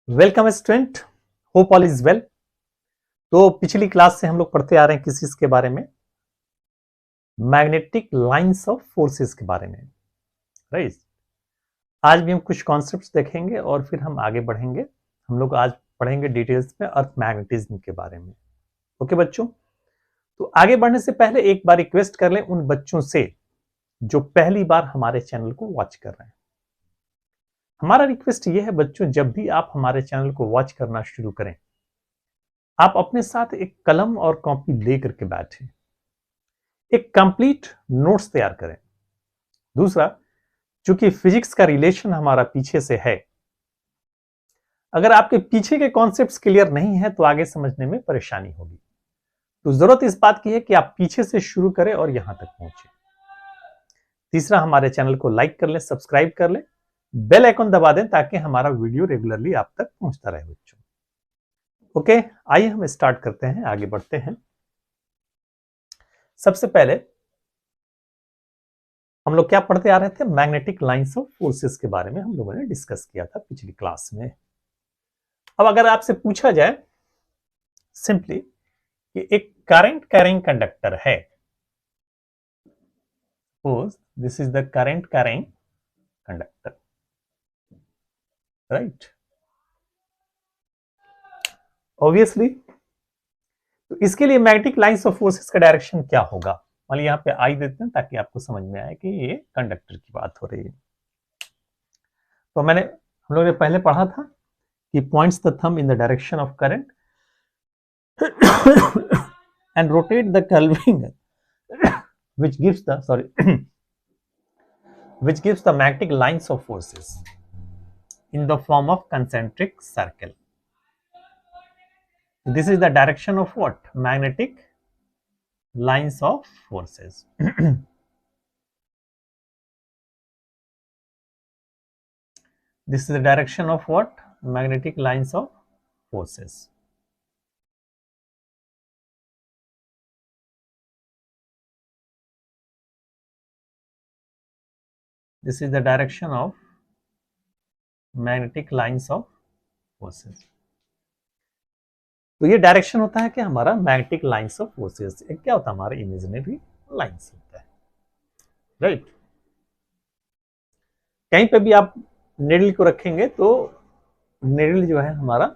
Welcome student, hope all is well. तो पिछली class से हम लोग पढ़ते आ रहे हैं किस चीज के बारे में, मैग्नेटिक लाइंस ऑफ फोर्सेस के बारे में, राइट। आज भी हम कुछ कॉन्सेप्ट्स देखेंगे और फिर हम आगे बढ़ेंगे। हम लोग आज पढ़ेंगे डिटेल्स में अर्थ मैग्नेटिज्म के बारे में। ओके बच्चों, तो आगे बढ़ने से पहले एक बार रिक्वेस्ट कर लें उन बच्चों से जो पहली बार हमारे चैनल को वॉच कर रहे हैं। हमारा रिक्वेस्ट ये है बच्चों, जब भी आप हमारे चैनल को वॉच करना शुरू करें, आप अपने साथ एक कलम और कॉपी लेकर के बैठें, एक कंप्लीट नोट्स तैयार करें। दूसरा, चूंकि फिजिक्स का रिलेशन हमारा पीछे से है, अगर आपके पीछे के कॉन्सेप्ट्स क्लियर नहीं है तो आगे समझने में परेशानी होगी। तो जरूरत इस बात की है कि आप पीछे से शुरू करें और यहां तक पहुंचे। तीसरा, हमारे चैनल को लाइक कर लें, सब्सक्राइब कर लें, बेल आइकन दबा दें ताकि हमारा वीडियो रेगुलरली आप तक पहुंचता रहे बच्चों। ओके, आइए हम स्टार्ट करते हैं, आगे बढ़ते हैं। सबसे पहले हम लोग क्या पढ़ते आ रहे थे, मैग्नेटिक लाइंस ऑफ फोर्सेस के बारे में हम लोगों ने डिस्कस किया था पिछली क्लास में। अब अगर आपसे पूछा जाए सिंपली कि एक करंट कैरिंग कंडक्टर है, suppose this is the current carrying conductor, right. Obviously, तो इसके लिए मैग्नेटिक लाइंस ऑफ फोर्सेस का डायरेक्शन क्या होगा। मान लीजिए यहाँ पे आई देते हैं ताकि आपको समझ में आए कि ये कंडक्टर की बात हो रही है। तो हम लोगों ने पहले पढ़ा था कि points the thumb in the direction of current and rotate the curl finger which gives the which gives the magnetic lines of forces in the form of concentric circle. This is the direction of what? Magnetic lines of forces. This is the direction of what? Magnetic lines of forces. This is the direction of magnetic lines of forces. तो ये direction होता है कि हमारा magnetic lines of forces, क्या होता है हमारा इमेजिनरी लाइंस होता है, राइट। कहीं पे भी आप निडल को रखेंगे तो निडल जो है हमारा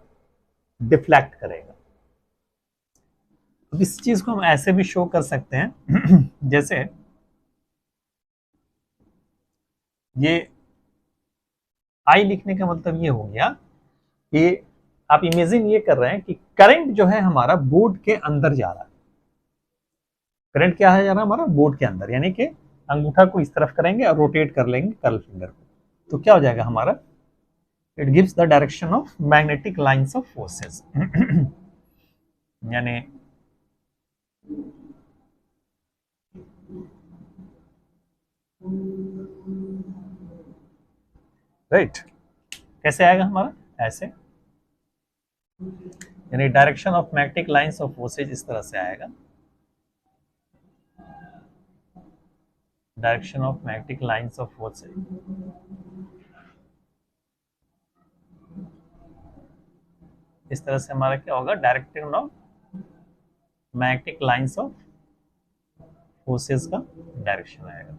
डिफ्लेक्ट करेगा। अब इस चीज को हम ऐसे भी शो कर सकते हैं जैसे ये आई लिखने का मतलब ये हो गया कि आप इमेजिन ये कर रहे हैं कि करंट जो है हमारा बोर्ड के अंदर जा रहा है। करंट क्या है, जा रहा है हमारा बोर्ड के अंदर, यानी कि अंगूठा को इस तरफ करेंगे और रोटेट कर लेंगे कर्ल फिंगर को, तो क्या हो जाएगा हमारा, it gives the direction of magnetic lines of forces. यानी राइट, कैसे आएगा हमारा, ऐसे, यानी direction of magnetic lines of forces इस तरह से आएगा। Direction of magnetic lines of forces इस तरह से हमारा क्या होगा, direction of magnetic lines of forces का डायरेक्शन आएगा,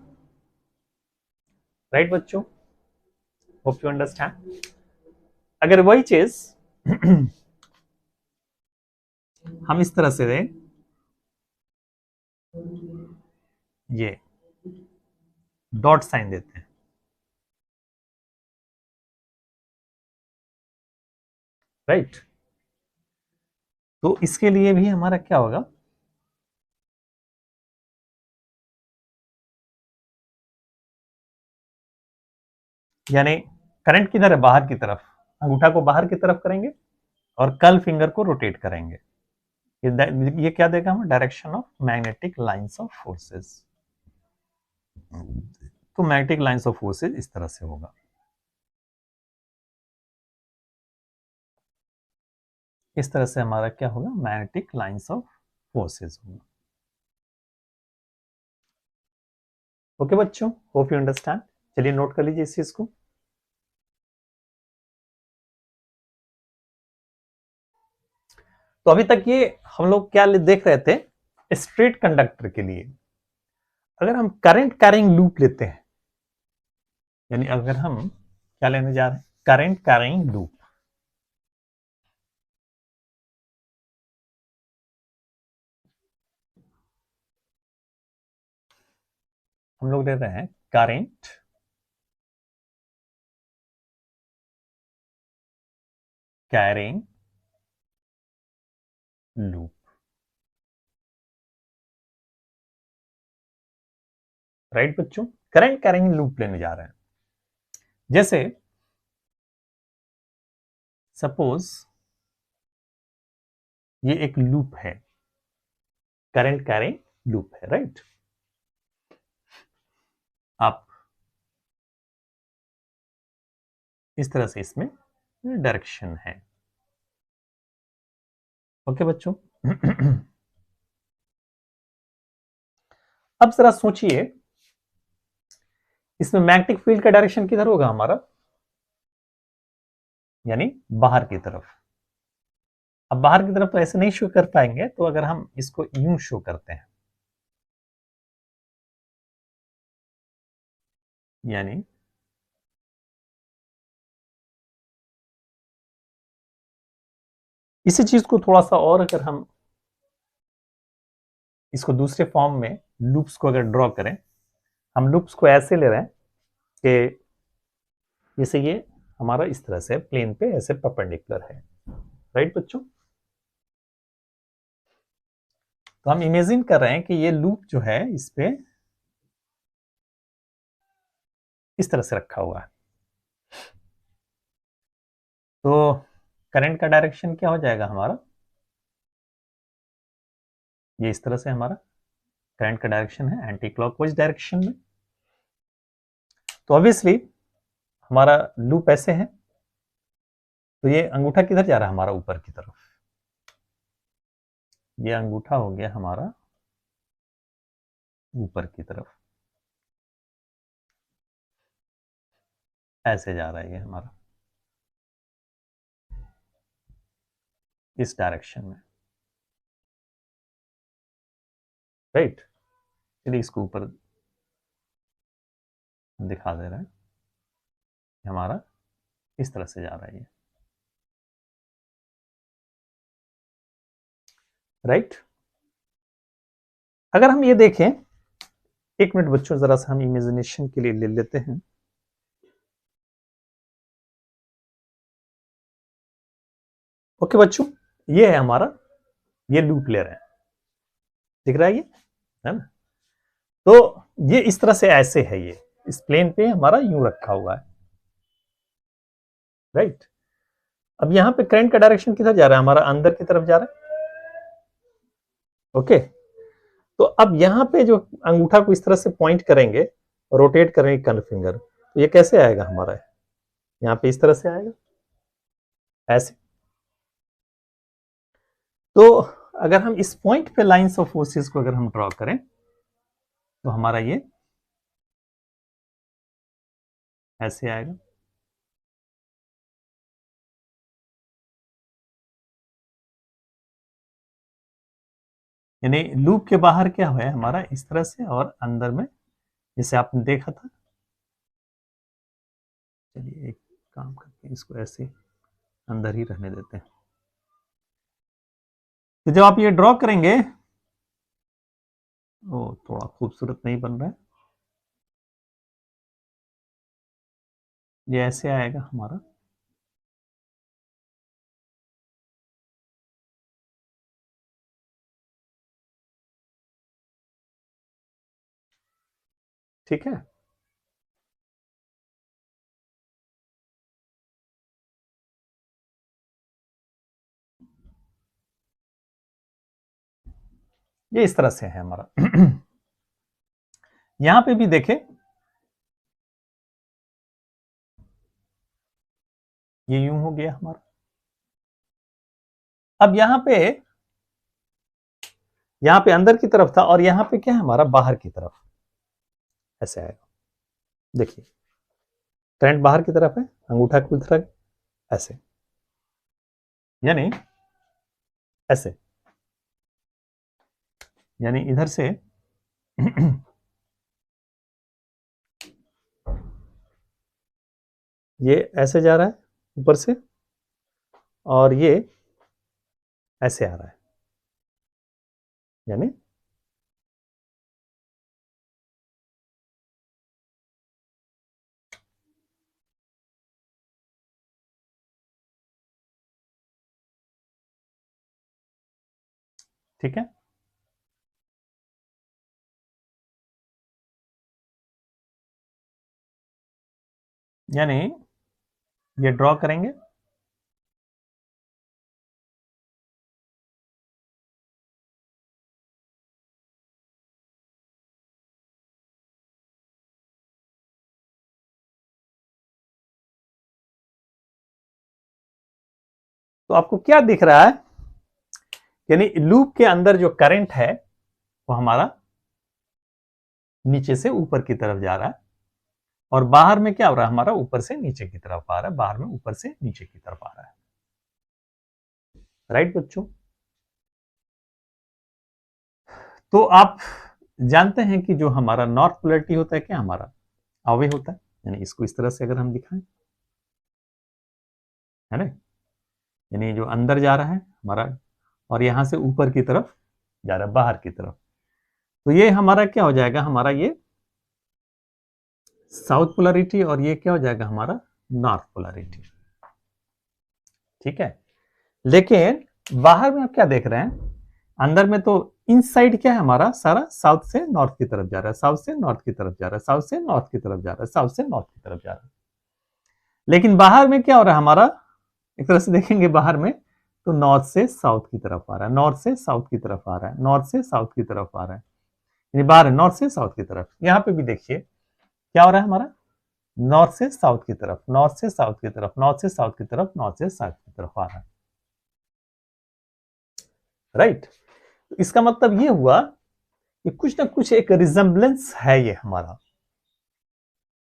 राइट बच्चों। Hope you understand. अगर वही चीज हम इस तरह से दें, ये डॉट साइन देते हैं, राइट, तो इसके लिए भी हमारा क्या होगा, यानी करंट किधर है, बाहर की तरफ, अंगूठा को बाहर की तरफ करेंगे और कर्ल फिंगर को रोटेट करेंगे, ये क्या देगा हमें, direction of magnetic lines of forces. तो मैग्नेटिक लाइंस ऑफ फोर्सेस इस तरह से होगा, इस तरह से हमारा क्या होगा, मैग्नेटिक लाइंस ऑफ फोर्सेस होगा। ओके बच्चों, होप यू अंडरस्टैंड। चलिए नोट कर लीजिए इस चीज को। तो अभी तक ये हम लोग क्या देख रहे थे, स्ट्रेट कंडक्टर के लिए। अगर हम करंट कैरिंग लूप लेते हैं, यानी अगर हम क्या लेने जा रहे हैं, करंट कैरिंग लूप, हम लोग ले रहे हैं करंट कैरिंग लूप, राइट बच्चों, करंट कैरिंग लूप लेने जा रहे हैं। जैसे सपोज ये एक लूप है, करंट कैरिंग लूप है, राइट। आप इस तरह से इसमें डायरेक्शन है, ओके बच्चों। अब जरा सोचिए, इसमें मैग्नेटिक फील्ड का डायरेक्शन किधर होगा हमारा, यानी बाहर की तरफ। अब बाहर की तरफ तो ऐसे नहीं शो कर पाएंगे, तो अगर हम इसको यूं शो करते हैं, यानी इसी चीज को थोड़ा सा और अगर हम इसको दूसरे फॉर्म में लूप्स को अगर ड्रॉ करें, हम लूप्स को ऐसे ले रहे हैं कि जैसे ये हमारा इस तरह से प्लेन पे ऐसे परपेंडिकुलर है, राइट बच्चों। तो हम इमेजिन कर रहे हैं कि ये लूप जो है इस पे इस तरह से रखा हुआ है, तो करंट का डायरेक्शन क्या हो जाएगा हमारा, ये इस तरह से हमारा करंट का डायरेक्शन है एंटी क्लॉकवाइज डायरेक्शन में। तो ऑब्वियसली हमारा लूप ऐसे है, तो ये अंगूठा किधर जा रहा है हमारा, ऊपर की तरफ। ये अंगूठा हो गया हमारा ऊपर की तरफ, ऐसे जा रहा है ये हमारा इस डायरेक्शन में, राइट। चलिए इसको ऊपर दिखा दे रहे हैं, हमारा इस तरह से जा रहा है ये, राइट। अगर हम ये देखें, एक मिनट बच्चों, जरा सा हम इमेजिनेशन के लिए ले लेते हैं। ओके बच्चों, ये है हमारा, ये लूप ले रहे हैं, दिख रहा है ये, है ना। तो ये इस तरह से ऐसे है, ये इस प्लेन पे हमारा यूं रखा हुआ है, राइट। अब यहां पे करंट का डायरेक्शन किधर जा रहा है हमारा, अंदर की तरफ जा रहा है, ओके। तो अब यहां पे जो अंगूठा को इस तरह से पॉइंट करेंगे, रोटेट करेंगे कन फिंगर, तो ये कैसे आएगा हमारा, यहां पे इस तरह से आएगा, ऐसे। तो अगर हम इस पॉइंट पे लाइंस ऑफ फोर्सेस को अगर हम ड्रॉ करें, तो हमारा ये ऐसे आएगा, यानी लूप के बाहर क्या हुआ है हमारा इस तरह से, और अंदर में जैसे आपने देखा था। चलिए एक काम करते हैं, इसको ऐसे अंदर ही रहने देते हैं। तो जब आप ये ड्रॉ करेंगे, वो थोड़ा खूबसूरत नहीं बन रहा है, ये ऐसे आएगा हमारा, ठीक है। ये इस तरह से है हमारा। यहां पे भी देखें, ये यूं हो गया हमारा। अब यहां पे अंदर की तरफ था, और यहां पे क्या है हमारा, बाहर की तरफ, ऐसे आएगा। देखिए करंट बाहर की तरफ है, अंगूठा की तरफ ऐसे, यानी ऐसे, यानी इधर से ये ऐसे जा रहा है ऊपर से, और ये ऐसे आ रहा है, यानी ठीक है। यानी ये ड्रॉ करेंगे, तो आपको क्या दिख रहा है, यानी लूप के अंदर जो करंट है वो हमारा नीचे से ऊपर की तरफ जा रहा है, और बाहर में क्या हो रहा है, हमारा ऊपर से नीचे की तरफ आ रहा है, बाहर में ऊपर से नीचे की तरफ आ रहा है। राइट बच्चों, तो आप जानते हैं कि जो हमारा नॉर्थ पोलैरिटी होता है क्या हमारा अवे होता है, यानी इसको इस तरह से अगर हम दिखाएं, है ना, यानी जो अंदर जा रहा है हमारा, और यहां से ऊपर की तरफ जा रहा है, बाहर की तरफ, तो ये हमारा क्या हो जाएगा, हमारा ये साउथ पोलैरिटी, और ये क्या हो जाएगा हमारा नॉर्थ पोलैरिटी। ठीक है, लेकिन बाहर में आप क्या देख रहे हैं, अंदर में तो इनसाइड क्या है हमारा, सारा साउथ से नॉर्थ की तरफ जा रहा है, साउथ से नॉर्थ की तरफ जा रहा है, साउथ से नॉर्थ की तरफ जा रहा है, साउथ से नॉर्थ की तरफ जा रहा है। लेकिन बाहर में क्या हो रहा है हमारा, एक तरह से देखेंगे बाहर में, तो नॉर्थ से साउथ की तरफ आ रहा है, नॉर्थ से साउथ की तरफ आ रहा है, नॉर्थ से साउथ की तरफ आ रहा है, यानी बाहर है नॉर्थ से साउथ की तरफ। यहां पे भी देखिए क्या हो रहा है हमारा, नॉर्थ से साउथ की तरफ, नॉर्थ से साउथ की तरफ, नॉर्थ से साउथ की तरफ, नॉर्थ से साउथ की तरफ आ रहा है। राइट, इसका मतलब ये हुआ कि कुछ ना कुछ एक रिजेम्बलेंस है ये हमारा,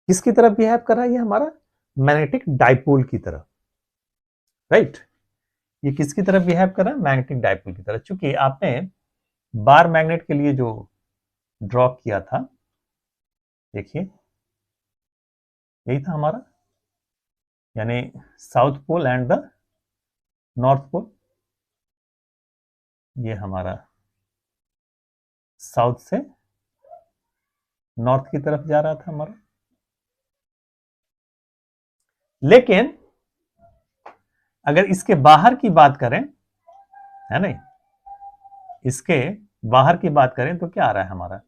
किसकी तरफ बिहेव कर रहा है, ये हमारा मैग्नेटिक डाइपोल की तरफ। राइट, ये किसकी तरफ बिहेव कर रहा है, मैग्नेटिक डाइपोल की तरफ। चूंकि आपने बार मैग्नेट के लिए जो ड्रॉ किया था, देखिए यही था हमारा, यानी south pole and the north pole, ये हमारा साउथ से नॉर्थ की तरफ जा रहा था हमारा। लेकिन अगर इसके बाहर की बात करें, है नहीं, इसके बाहर की बात करें तो क्या आ रहा है हमारा,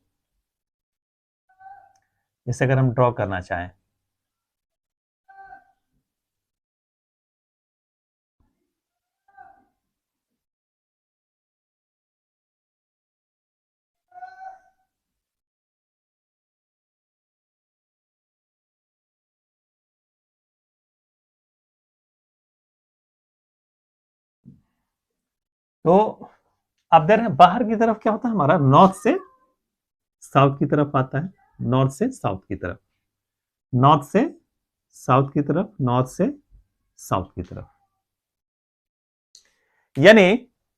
जैसे अगर हम ड्रॉ करना चाहें, तो आप देख रहे हैं बाहर की तरफ क्या होता है हमारा, नॉर्थ से साउथ की तरफ आता है, नॉर्थ से साउथ की तरफ, नॉर्थ से साउथ की तरफ, नॉर्थ से साउथ की तरफ, यानी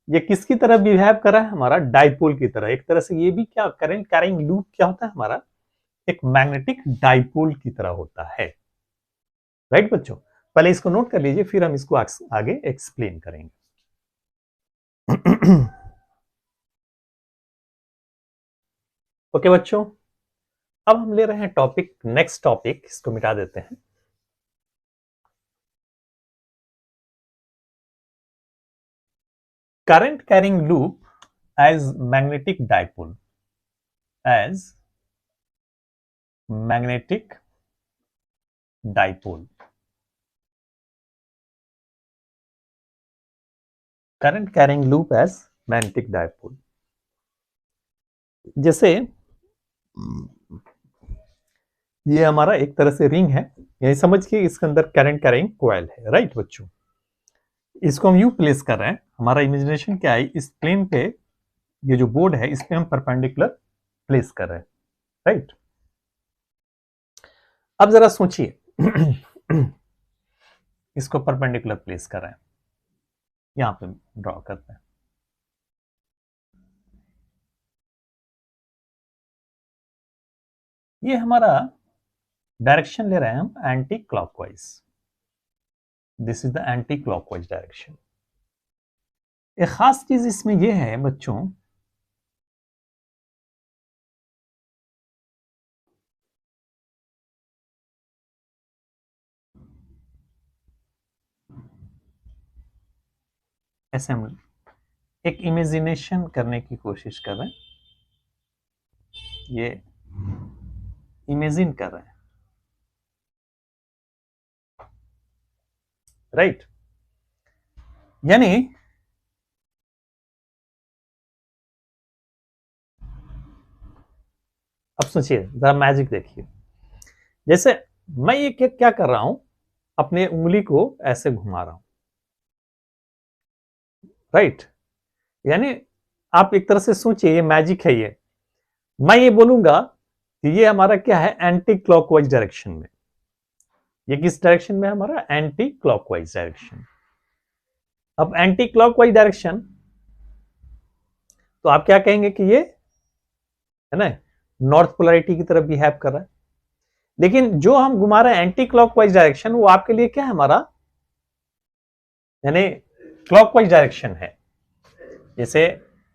ये किसकी तरफ बिहेव कर रहा है हमारा, डाइपोल की तरह। एक तरह से ये भी क्या करंट कैरिंग लूप क्या होता है हमारा, एक मैग्नेटिक डाइपोल की तरह होता है। राइट बच्चों, पहले इसको नोट कर लीजिए, फिर हम इसको आगे एक्सप्लेन करेंगे। ओके बच्चों, अब हम ले रहे हैं टॉपिक, नेक्स्ट टॉपिक, इसको मिटा देते हैं। Current carrying loop as magnetic dipole, as magnetic dipole, current carrying loop as magnetic dipole. जैसे ये हमारा एक तरह से रिंग है, यही समझिए इसके अंदर करंट कैरिंग कॉइल है। राइट बच्चों, इसको हम यू प्लेस कर रहे हैं, हमारा इमेजिनेशन क्या है, इस प्लेन पे ये जो बोर्ड है इस पे हम परपेंडिकुलर प्लेस कर रहे हैं। राइट, अब जरा सोचिए इसको परपेंडिकुलर प्लेस कर रहे हैं, यहां पे ड्रॉ करते हैं। ये हमारा डायरेक्शन ले रहे हैं हम anti clockwise, this is the anti clockwise direction. एक खास चीज इसमें यह है बच्चों, असेंबली, एक इमेजिनेशन करने की कोशिश कर रहे हैं, ये इमेजिन कर रहे हैं, राइट। यानी अब सोचिए, जरा मैजिक देखिए, जैसे मैं ये क्या कर रहा हूं, अपने उंगली को ऐसे घुमा रहा हूं, राइट। यानी आप एक तरह से सोचिए, ये मैजिक है। ये मैं ये बोलूंगा कि ये हमारा क्या है, एंटी क्लॉकवाइज डायरेक्शन में। ये किस डायरेक्शन में है हमारा, एंटी क्लॉकवाइज डायरेक्शन। अब एंटी क्लॉकवाइज डायरेक्शन, तो आप क्या कहेंगे कि ये है ना नॉर्थ पोलैरिटी की तरफ बिहेव कर रहा है। लेकिन जो हम घुमा रहे हैं एंटी क्लॉकवाइज डायरेक्शन, वो आपके लिए क्या है हमारा, यानी क्लॉकवाइज डायरेक्शन है। जैसे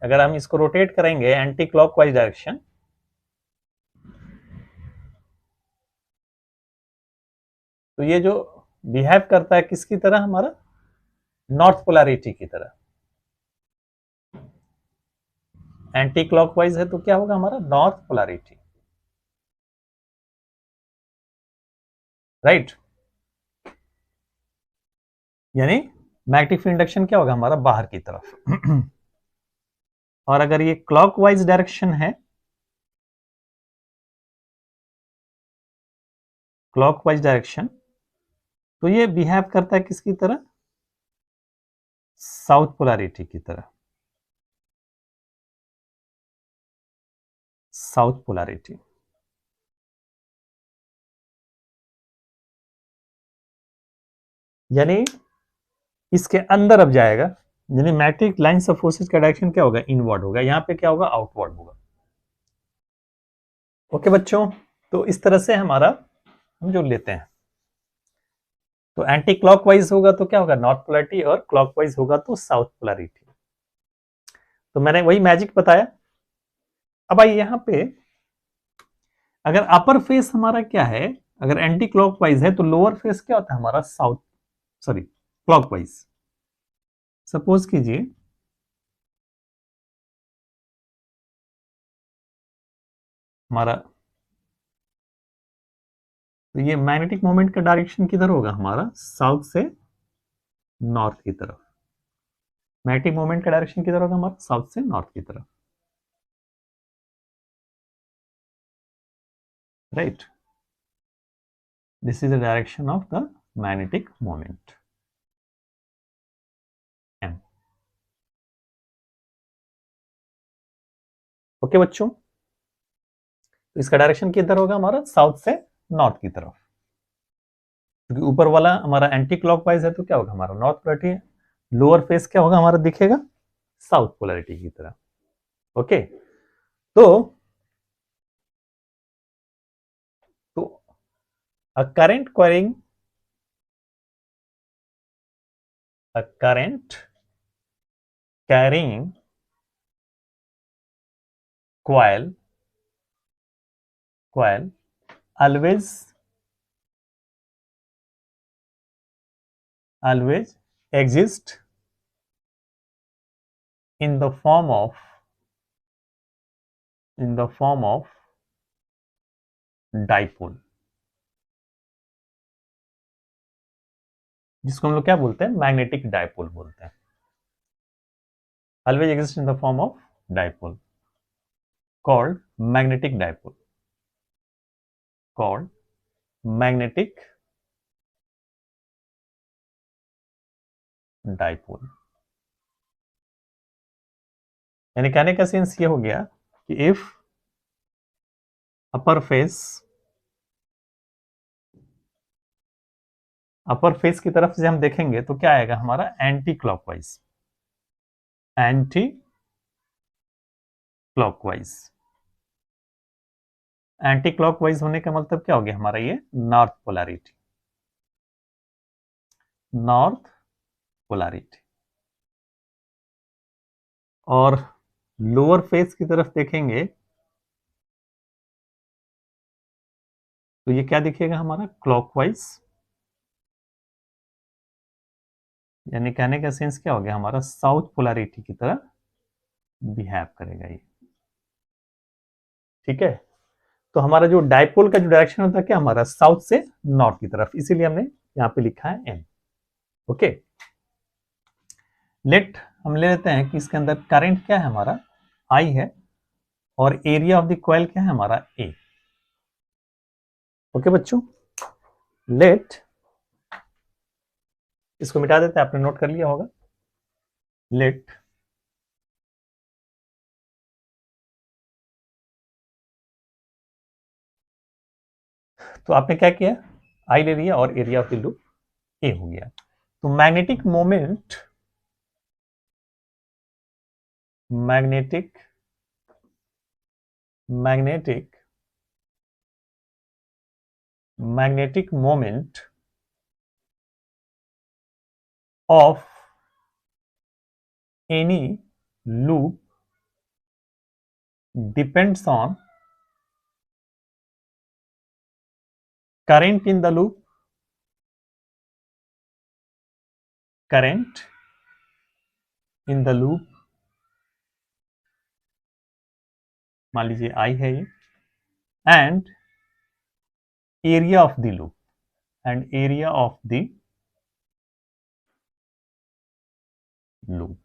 अगर हम इसको रोटेट करेंगे एंटी क्लॉकवाइज डायरेक्शन, तो ये जो बिहेव करता है किसकी तरह, हमारा नॉर्थ पोलैरिटी की तरह। एंटी क्लॉकवाइज है तो क्या होगा हमारा, नॉर्थ पोलैरिटी, राइट। यानी मैग्नेटिक फील्ड इंडक्शन क्या होगा हमारा, बाहर की तरफ। और अगर ये क्लॉकवाइज डायरेक्शन है, क्लॉकवाइज डायरेक्शन, तो ये बिहेव करता है किसकी तरह, साउथ पोलैरिटी की तरह, साउथ पोलैरिटी। यानी इसके अंदर अब जाएगा, यानी मैग्नेटिक लाइंस ऑफ फोर्सेस का डायरेक्शन क्या होगा, इनवर्ड होगा, यहां पे क्या होगा, आउटवर्ड होगा। ओके बच्चों, तो इस तरह से हमारा हम जो लेते हैं, तो एंटी क्लॉकवाइज होगा तो क्या होगा, नॉर्थ पोलैरिटी, और क्लॉकवाइज होगा तो साउथ पोलैरिटी। तो मैंने वही मैजिक बताया। अब आइए यहां पे, अगर अपर फेस हमारा क्या है, अगर एंटी क्लॉकवाइज है तो लोअर फेस क्या होता है हमारा, साउथ, सॉरी क्लॉकवाइज। सपोज कीजिए हमारा, तो ये मैग्नेटिक मोमेंट का डायरेक्शन किधर होगा हमारा, साउथ से नॉर्थ की तरफ। मैग्नेटिक मोमेंट का डायरेक्शन किधर होगा हमारा, साउथ से नॉर्थ की तरफ, right. This is the direction of the magnetic moment M. Okay बच्चों, तो इसका डायरेक्शन किधर होगा हमारा, साउथ से नॉर्थ की तरफ, क्योंकि ऊपर वाला हमारा एंटी क्लॉकवाइज है तो क्या होगा हमारा, नॉर्थ पोलैरिटी है। लोअर फेस क्या होगा हमारा, दिखेगा साउथ पोलैरिटी की तरह। ओके, तो a current carrying a current carrying coil always exist in the form of dipole, जिसको हम लोग क्या बोलते हैं, मैग्नेटिक डायपोल बोलते हैं। always exist in the form of dipole called magnetic dipole, called magnetic dipole। यानी कहने का सेंस ये हो गया कि इफ अपर फेस की तरफ से हम देखेंगे तो क्या आएगा हमारा, anti clockwise, anti clockwise. Anti clockwise होने का मतलब क्या हो गया हमारा, ये नॉर्थ पोलैरिटी, नॉर्थ पोलैरिटी। और लोअर फेस की तरफ देखेंगे तो ये क्या दिखेगा हमारा, क्लॉकवाइज, यानी कहने का सेंस क्या हो गया हमारा, साउथ पोलैरिटी की तरह बिहेव करेगा ये। ठीक है, तो हमारा जो डायपोल का जो डायरेक्शन होता है क्या हमारा, साउथ से नॉर्थ की तरफ, इसीलिए हमने यहां पे लिखा है एम। ओके, लेट हम ले लेते हैं कि इसके अंदर करंट क्या है हमारा, आई है, और एरिया ऑफ द कॉइल क्या है हमारा, ए। ओके बच्चों, लेट इसको मिटा देते हैं, आपने नोट कर लिया होगा। लेट तो आपने क्या किया, आई ले लिया और एरिया ऑफ द लूप ए हो गया। तो magnetic moment, magnetic magnetic magnetic moment of any loop depends on current in the loop, current in the loop, मान लीजिए आई है ये, and area of the loop, and area of the loop.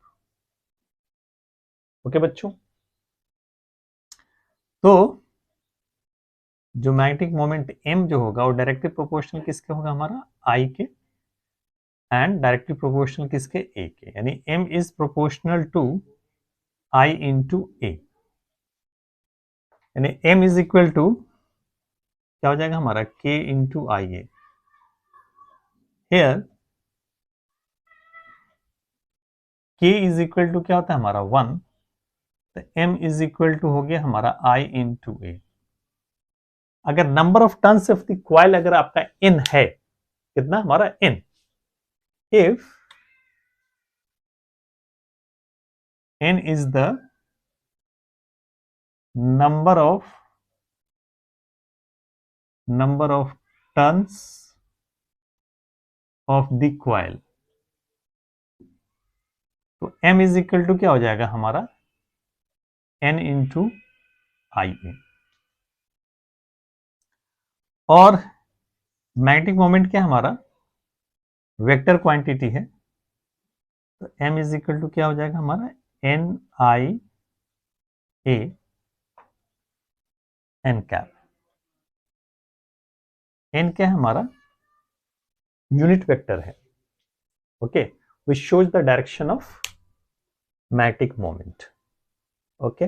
Okay बच्चों, तो जो मैग्नेटिक मोमेंट m जो होगा वो डायरेक्टली प्रोपोर्शनल किसके होगा हमारा, I के, एंड डायरेक्टली प्रोपोर्शनल किसके, a के, यानी m is proportional to I into a, यानी m इज इक्वल टू क्या हो जाएगा हमारा, k into I A. Here k is equal to क्या होता है हमारा 1, तो m इज इक्वल टू हो गया हमारा I इंटू ए। अगर number of turns of the coil अगर आपका n है, कितना हमारा n, if n is the number of turns of the coil, तो m इज इक्वल टू क्या हो जाएगा हमारा, n इंटू आई ए। और मैग्नेटिक मोमेंट क्या हमारा, वेक्टर क्वांटिटी है, तो m इज इक्वल टू क्या हो जाएगा हमारा, n I A N cap. n क्या है हमारा, यूनिट वेक्टर है। Okay, which shows the direction of magnetic moment. Okay,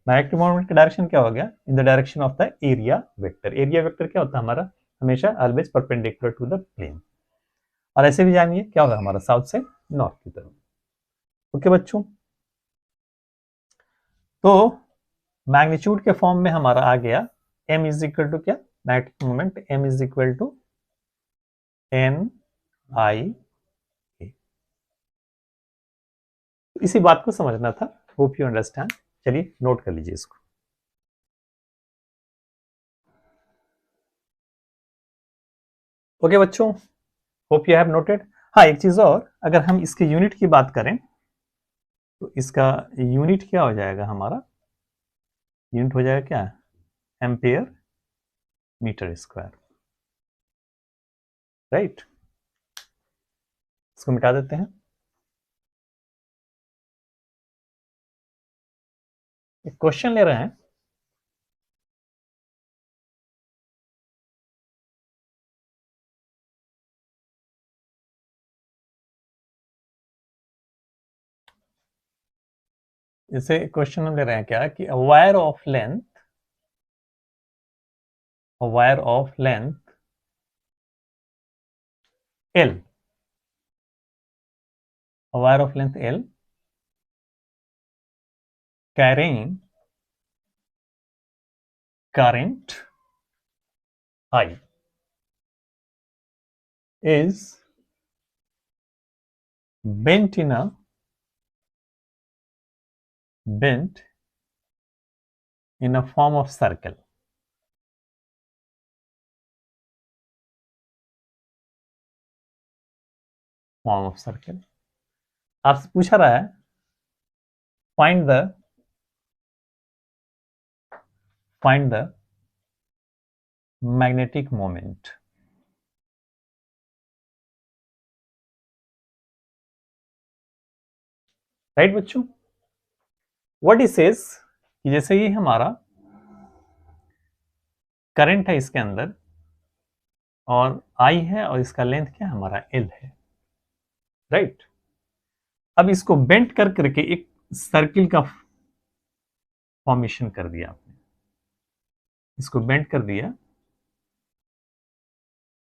magnetic moment का डायरेक्शन क्या हो गया, in the direction of the area vector. Area vector क्या होता है हमारा, हमेशा always perpendicular to the plane. और ऐसे भी जानिए क्या होगा हमारा, साउथ से नॉर्थ की तरफ। ओके बच्चों, तो मैग्नीट्यूड के फॉर्म में हमारा आ गया m इज इक्वल टू क्या, magnetic moment m is equal to n I A. इसी बात को समझना था, होप यू अंडरस्टैंड। चलिए नोट कर लीजिए इसको। ओके बच्चों, होप यू हैव नोटेड। हाँ, एक चीज और, अगर हम इसके यूनिट की बात करें तो इसका यूनिट क्या हो जाएगा हमारा, यूनिट हो जाएगा क्या, एम्पियर मीटर स्क्वायर, राइट। इसको मिटा देते हैं। एक क्वेश्चन ले रहे हैं, इसे क्वेश्चन हम ले रहे हैं क्या कि wire of length, wire of length L, wire of length L carrying current I is bent in a form of circle. आपसे पूछा रहा है find the magnetic moment. Right बच्चों, व्हाट इट सेज कि जैसे ये हमारा करंट है इसके अंदर और आई है और इसका लेंथ क्या है हमारा एल है, राइट। अब इसको बेंट कर करके एक सर्किल का फॉर्मेशन कर दिया आपने, इसको बेंट कर दिया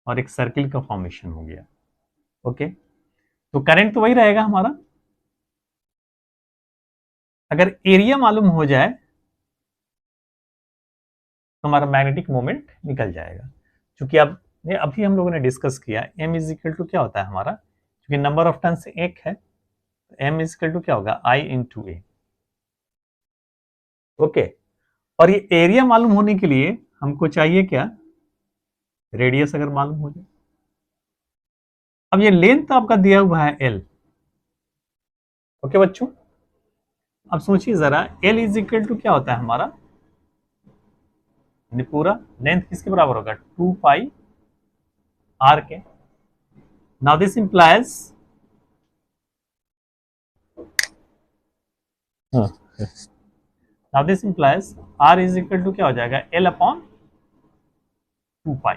और एक सर्किल का फॉर्मेशन हो गया। ओके, तो करंट तो वही रहेगा हमारा। अगर एरिया मालूम हो जाए तो हमारा मैग्नेटिक मोमेंट निकल जाएगा। क्योंकि अब अभी हम लोगों ने डिस्कस किया m इज इक्वल टू क्या होता है हमारा, क्योंकि नंबर ऑफ टर्न्स एक है, m इज इक्वल टू क्या होगा I इंटू ए। ओके, और ये एरिया मालूम होने के लिए हमको चाहिए क्या, रेडियस अगर मालूम हो जाए। अब ये लेंथ तो आपका दिया हुआ है l। ओके बच्चों, अब सोचिए जरा l इज इक्वल टू क्या होता है हमारा, पूरा लेंथ किसके बराबर होगा 2 पाई r के। Now this implies r is equal to क्या हो जाएगा l upon 2 pi.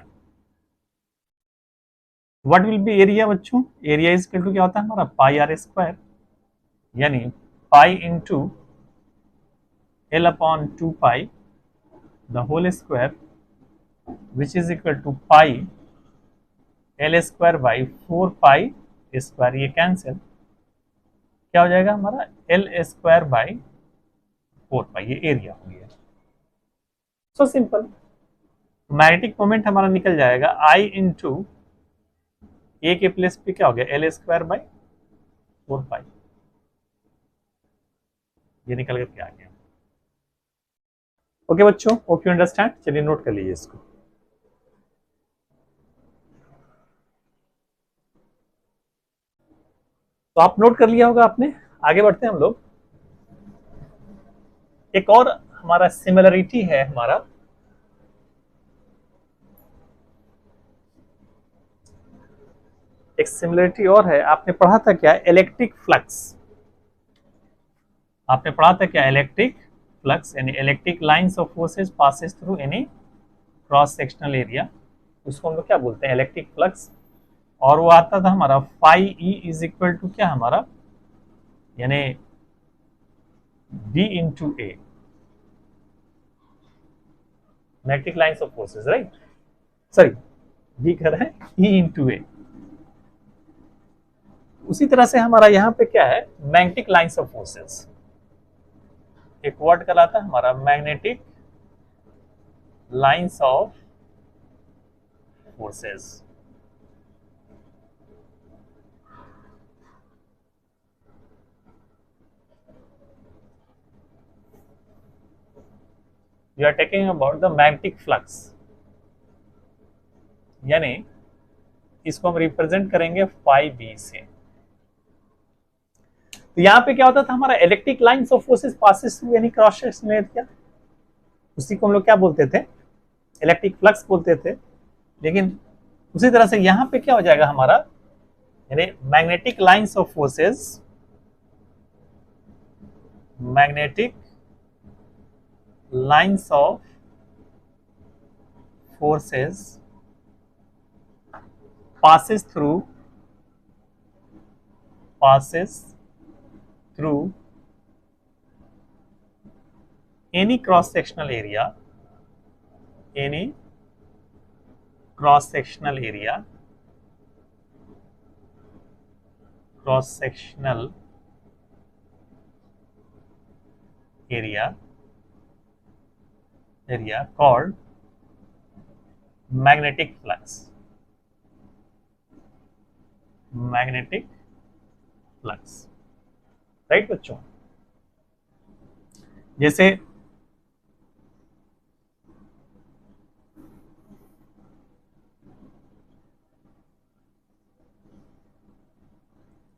What will be area बच्चों, एरिया इज इक्वल टू क्या होता है हमारा पाई r स्क्वायर, यानी pi into l upon 2 pi the whole square which is equal to pi l square by 4 pi square. ये cancel, क्या हो जाएगा हमारा l स्क्वायर बाई 4 पाई, ये एरिया हो गया। सो सिंपल, मैग्नेटिक मोमेंट हमारा निकल जाएगा I इंटू ए के प्लेस पे क्या हो गया l स्क्वायर बाई 4 पाई, ये निकल करके आ गया। ओके बच्चों, होप यू अंडरस्टैंड। चलिए नोट कर लीजिए इसको। तो आप नोट कर लिया होगा आपने। आगे बढ़ते हैं हम लोग। एक और हमारा सिमिलरिटी है, हमारा एक सिमिलरिटी और है। आपने पढ़ा था क्या इलेक्ट्रिक फ्लक्स, आपने पढ़ा था क्या इलेक्ट्रिक फ्लक्स, यानी electric lines of forces passes through any cross sectional area, उसको हम लोग क्या बोलते हैं इलेक्ट्रिक फ्लक्स। और वो आता था हमारा phi E is equal to क्या हमारा, यानी B into A, magnetic lines of forces, right. Sorry, B कर रहा है ई इंटू ए। उसी तरह से हमारा यहाँ पे क्या है मैग्नेटिक लाइंस ऑफ फोर्सेस, एक वर्ड कहलाता है हमारा magnetic lines of forces. You are taking about the magnetic flux, यानी इसको हम रिप्रेजेंट करेंगे फाई बी से। तो यहाँ पे क्या होता था हमारा electric lines of forces passes through any cross sectional area, उसी को हम लोग क्या बोलते थे इलेक्ट्रिक फ्लक्स बोलते थे। लेकिन उसी तरह से यहाँ पे क्या हो जाएगा हमारा, यानी magnetic lines of forces, magnetic lines of forces passes through any cross sectional area, any cross sectional area, cross sectional area area called magnetic flux. Magnetic flux, right बच्चों। जैसे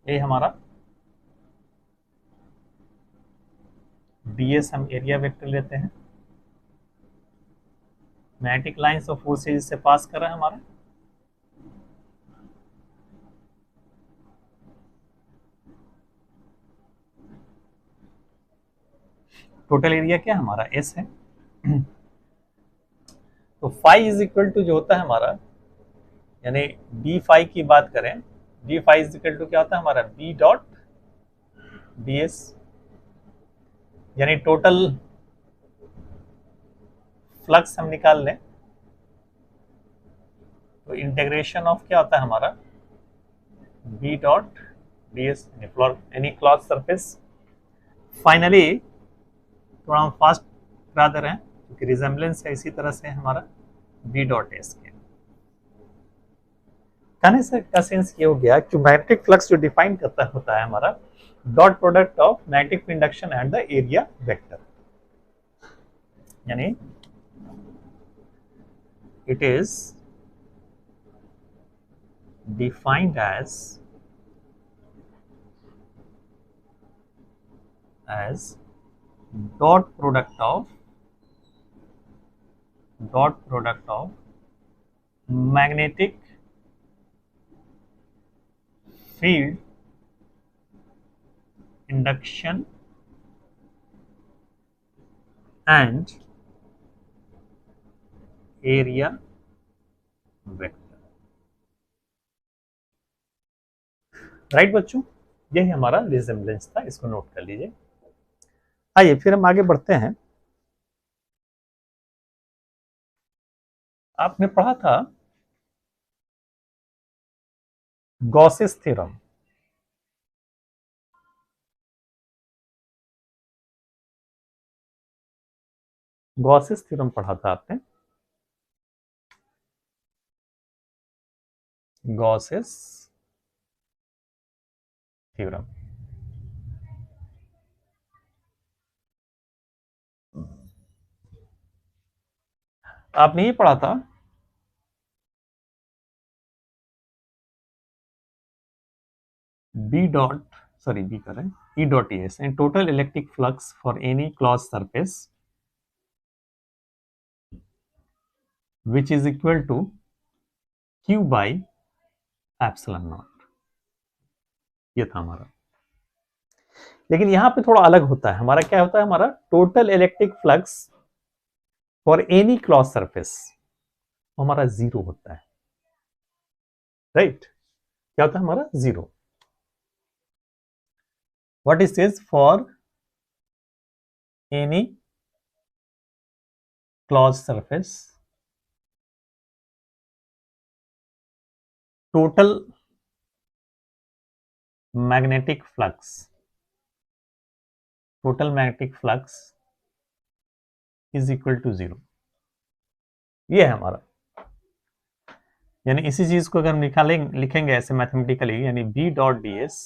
ये हमारा ds हम एरिया वेक्टर लेते हैं, magnetic lines of forces से पास कर रहा है हमारा, टोटल एरिया क्या हमारा S है। तो फाई इज इक्वल टू जो होता है हमारा, यानी डी फाई की बात करें, D phi is equal to क्या होता है हमारा बी डॉट डी एस, यानी टोटल फ्लक्स हम निकाल लें तो इंटीग्रेशन ऑफ क्या होता है हमारा B dot D S any closed surface. Finally थोड़ा हम फास्ट करा दे रहे हैं क्योंकि रिजेम्बलेंस है इसी तरह से हमारा बी डॉट एस के। कहने से का सेंस ये हो गया कि मैग्नेटिक फ्लक्स जो डिफाइन करता होता है हमारा dot product of magnetic induction and the area vector, यानी it is defined as dot product of magnetic field induction and area vector, right बच्चों। यही हमारा रिजेम्बलेंस था, इसको नोट कर लीजिए। आइए फिर हम आगे बढ़ते हैं। आपने पढ़ा था गॉसेस थ्योरम, गॉसेस थ्योरम पढ़ा था आपने, गॉसेस थ्योरम। आपने ये पढ़ा था बी डॉट सॉरी बी कर रहे हैं E dot S and total electric flux for any closed surface which is equal to Q by epsilon naught. ये था हमारा, लेकिन यहां पे थोड़ा अलग होता है। हमारा क्या होता है, हमारा total electric flux for any closed surface हमारा जीरो होता है, राइट। क्या होता है हमारा zero. What is this for any closed surface total magnetic flux, total magnetic flux is equal to zero. ये है हमारा, यानी इसी चीज को अगर हम लिखेंगे ऐसे मैथमेटिकली, यानी बी डॉट डी एस,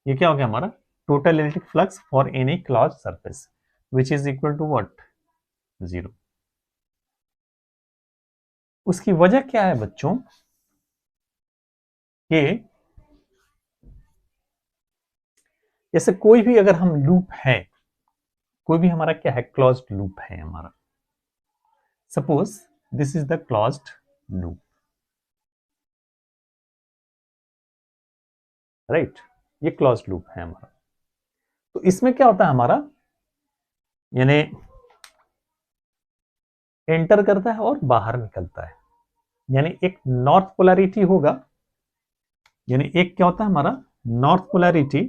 ये क्या हो गया हमारा total electric flux for any closed surface which is equal to what zero. उसकी वजह क्या है बच्चों कि जैसे कोई भी अगर हम लूप है, कोई भी हमारा क्या है क्लोज्ड लूप है हमारा, suppose this is the closed loop, right. ये क्लोज्ड लूप है हमारा। तो इसमें क्या होता है हमारा, यानी एंटर करता है और बाहर निकलता है, यानी एक नॉर्थ पोलैरिटी होगा, यानी एक क्या होता है हमारा नॉर्थ पोलैरिटी,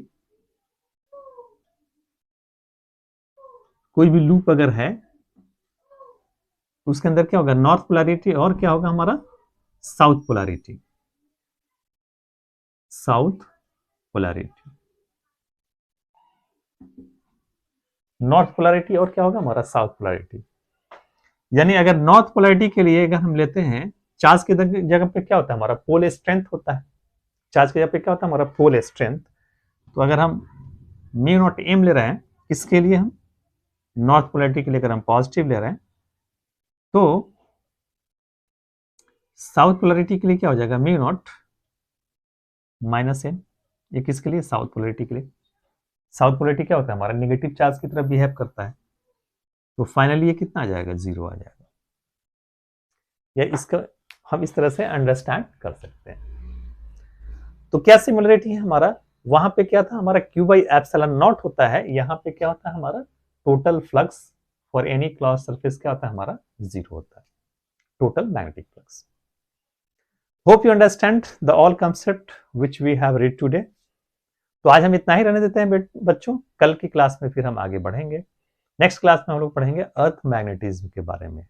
कोई भी लूप अगर है तो उसके अंदर क्या होगा नॉर्थ पोलैरिटी, और क्या होगा हमारा south polarity, south polarity, north polarity और क्या होगा हमारा साउथ पोलैरिटी। यानी अगर नॉर्थ पोलैरिटी के लिए अगर हम लेते हैं, चार्ज की जगह पे क्या होता है हमारा पोल स्ट्रेंथ होता है। चार्ज की जगह पे क्या होता है हमारा पोल स्ट्रेंथ। तो अगर हम म्यू नॉट एम ले रहे हैं, इसके लिए हम नॉर्थ पोलैरिटी के लिए अगर हम पॉजिटिव ले रहे हैं, तो साउथ पोलैरिटी के लिए क्या हो जाएगा म्यू नॉट माइनस एम। ये किसके लिए? साउथ पोलैरिटी के लिए। साउथ पोलैरिटी क्या होता है हमारा नेगेटिव चार्ज की तरफ बिहेव करता है, तो फाइनली ये कितना आ जाएगा? 0 आ जाएगा। या इसका हम इस तरह से अंडरस्टैंड कर सकते हैं। तो क्या सिमिलरिटी है हमारा? वहां पे क्या था हमारा Q बाई एप्सिलॉन नॉट होता है, यहाँ पे क्या होता है हमारा total flux for any closed surface क्या होता है हमारा? 0 होता है, total magnetic flux. Hope you understand the all concept which we have read today. तो आज हम इतना ही रहने देते हैं बच्चों, कल की क्लास में फिर हम आगे बढ़ेंगे। नेक्स्ट क्लास में हम लोग पढ़ेंगे अर्थ मैग्नेटिज्म के बारे में।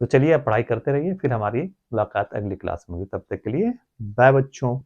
तो चलिए आप पढ़ाई करते रहिए, फिर हमारी मुलाकात अगली क्लास में होगी। तब तक के लिए बाय बच्चों।